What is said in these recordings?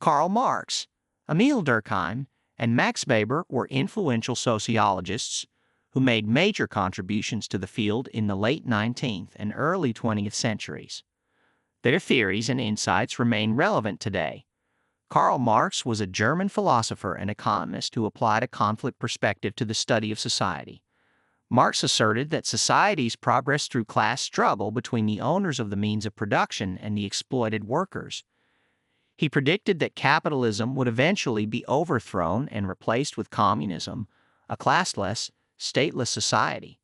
Karl Marx, Émile Durkheim, and Max Weber were influential sociologists who made major contributions to the field in the late 19th and early 20th centuries. Their theories and insights remain relevant today. Karl Marx was a German philosopher and economist who applied a conflict perspective to the study of society. Marx asserted that societies progress through class struggle between the owners of the means of production and the exploited workers. He predicted that capitalism would eventually be overthrown and replaced with communism, a classless, stateless society.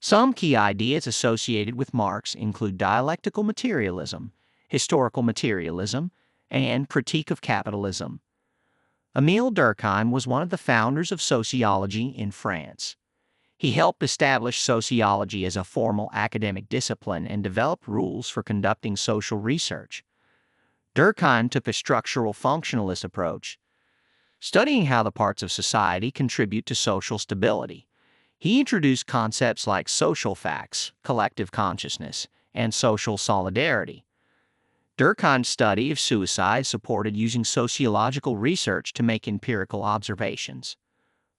Some key ideas associated with Marx include dialectical materialism, historical materialism, and critique of capitalism. Émile Durkheim was one of the founders of sociology in France. He helped establish sociology as a formal academic discipline and developed rules for conducting social research. Durkheim took a structural functionalist approach, studying how the parts of society contribute to social stability. He introduced concepts like social facts, collective consciousness, and social solidarity. Durkheim's study of suicide supported using sociological research to make empirical observations.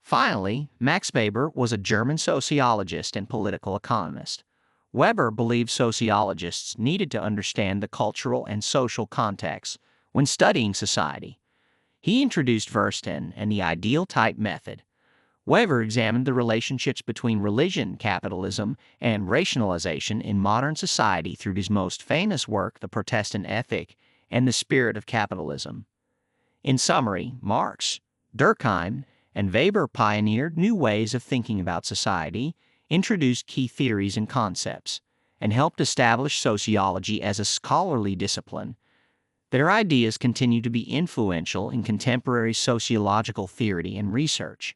Finally, Max Weber was a German sociologist and political economist. Weber believed sociologists needed to understand the cultural and social context when studying society. He introduced Verstehen and the ideal type method. Weber examined the relationships between religion, capitalism, and rationalization in modern society through his most famous work, The Protestant Ethic and the Spirit of Capitalism. In summary, Marx, Durkheim, and Weber pioneered new ways of thinking about society, introduced key theories and concepts, and helped establish sociology as a scholarly discipline. Their ideas continue to be influential in contemporary sociological theory and research.